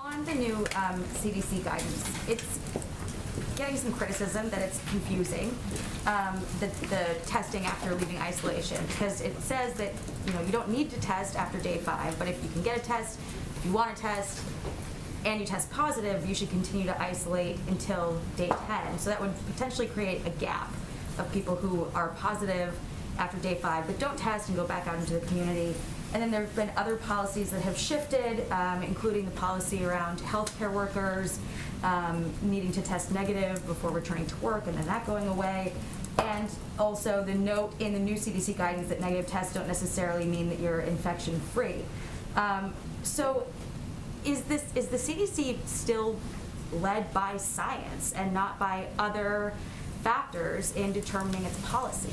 On the new CDC guidance, it's getting some criticism that it's confusing, the testing after leaving isolation, because it says that you don't need to test after day 5, but if you can get a test, if you want to test, and you test positive, you should continue to isolate until day 10. So that would potentially create a gap of people who are positive after day 5 but don't test and go back out into the community. And then there have been other policies that have shifted, including the policy around healthcare workers needing to test negative before returning to work, and then that going away. And also the note in the new CDC guidance that negative tests don't necessarily mean that you're infection-free. So is the CDC still led by science and not by other factors in determining its policy?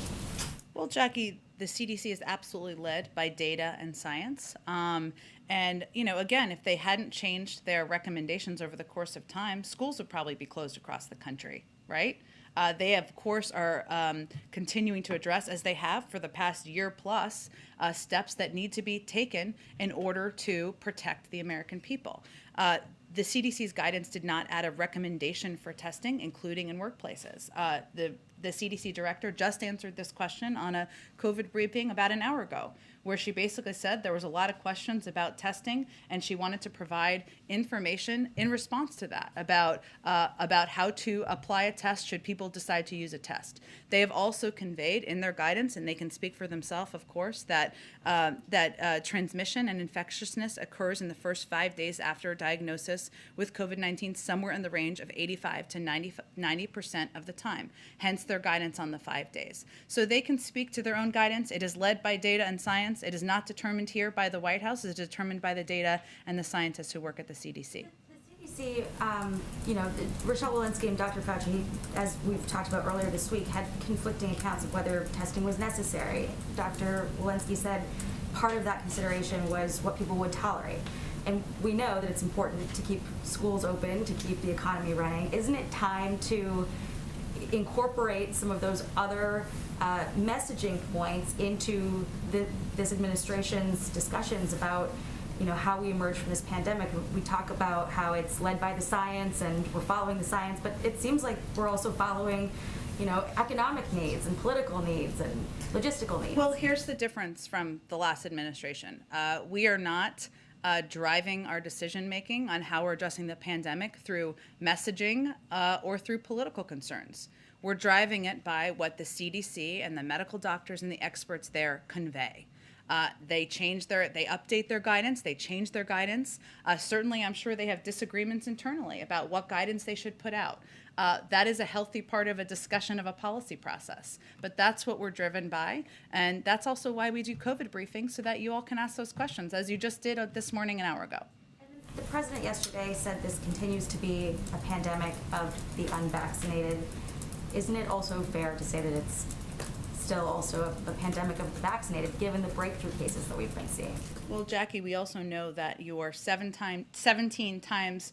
Well, Jackie, the CDC is absolutely led by data and science. And, again, if they hadn't changed their recommendations over the course of time, schools would probably be closed across the country, right? They, of course, are continuing to address, as they have for the past year plus, steps that need to be taken in order to protect the American people. The CDC's guidance did not add a recommendation for testing, including in workplaces. The CDC director just answered this question on a COVID briefing about an hour ago, where she basically said there was a lot of questions about testing, and she wanted to provide information in response to that about how to apply a test should people decide to use a test. They have also conveyed in their guidance, and they can speak for themselves, of course, that transmission and infectiousness occurs in the first 5 days after diagnosis with COVID-19, somewhere in the range of 85 to 90% of the time. Hence their guidance on the 5 days. So they can speak to their own guidance. It is led by data and science. It is not determined here by the White House. It is determined by the data and the scientists who work at the CDC. The CDC, Rochelle Walensky and Dr. Fauci, as we've talked about earlier this week, had conflicting accounts of whether testing was necessary. Dr. Walensky said part of that consideration was what people would tolerate. And we know that it's important to keep schools open, to keep the economy running. Isn't it time to incorporate some of those other messaging points into this administration's discussions about how we emerge from this pandemic? We talk about how it's led by the science and we're following the science, but it seems like we're also following economic needs and political needs and logistical needs. Well, here's the difference from the last administration. We are not driving our decision making on how we're addressing the pandemic through messaging or through political concerns. We're driving it by what the CDC and the medical doctors and the experts there convey. They update their guidance, they change their guidance. Certainly, I'm sure they have disagreements internally about what guidance they should put out. That is a healthy part of a discussion of a policy process. But that's what we're driven by. And that's also why we do COVID briefings, so that you all can ask those questions, as you just did this morning an hour ago. And the president yesterday said this continues to be a pandemic of the unvaccinated. Isn't it also fair to say that it's still also a pandemic of the vaccinated, given the breakthrough cases that we've been seeing? Well, Jackie, we also know that you are 17 times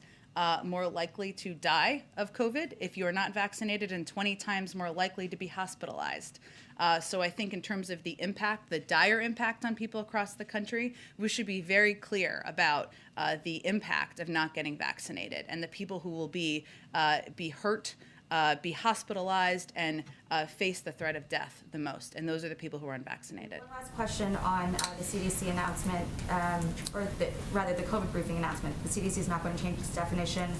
more likely to die of COVID if you are not vaccinated, and 20 times more likely to be hospitalized. So I think in terms of the impact, the dire impact on people across the country, we should be very clear about the impact of not getting vaccinated and the people who will be hurt, be hospitalized, and face the threat of death the most. And those are the people who are unvaccinated. One last question on the CDC announcement, rather the COVID briefing announcement. The CDC is not going to change its definition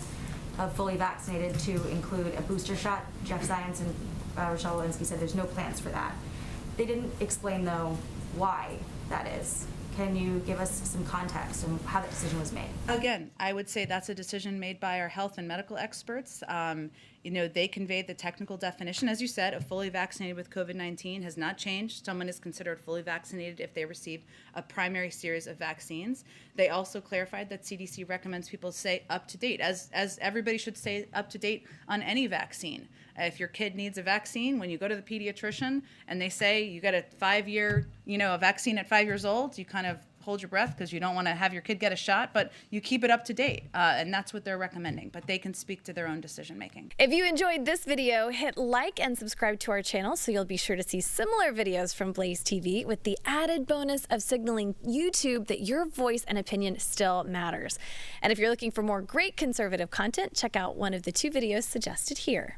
of fully vaccinated to include a booster shot. Jeff Zients and Rochelle Walensky said there's no plans for that. They didn't explain, though, why that is. Can you give us some context on how that decision was made? Again, I would say that's a decision made by our health and medical experts. They conveyed the technical definition. As you said, a fully vaccinated with COVID-19 has not changed. Someone is considered fully vaccinated if they receive a primary series of vaccines. They also clarified that CDC recommends people stay up to date, as everybody should stay up to date on any vaccine. If your kid needs a vaccine, when you go to the pediatrician and they say you got a 5-year, a vaccine at 5 years old, you kind of hold your breath because you don't want to have your kid get a shot, but you keep it up to date. And that's what they're recommending. But they can speak to their own decision making. If you enjoyed this video, hit like and subscribe to our channel so you'll be sure to see similar videos from Blaze TV with the added bonus of signaling YouTube that your voice and opinion still matters. And if you're looking for more great conservative content, check out one of the 2 videos suggested here.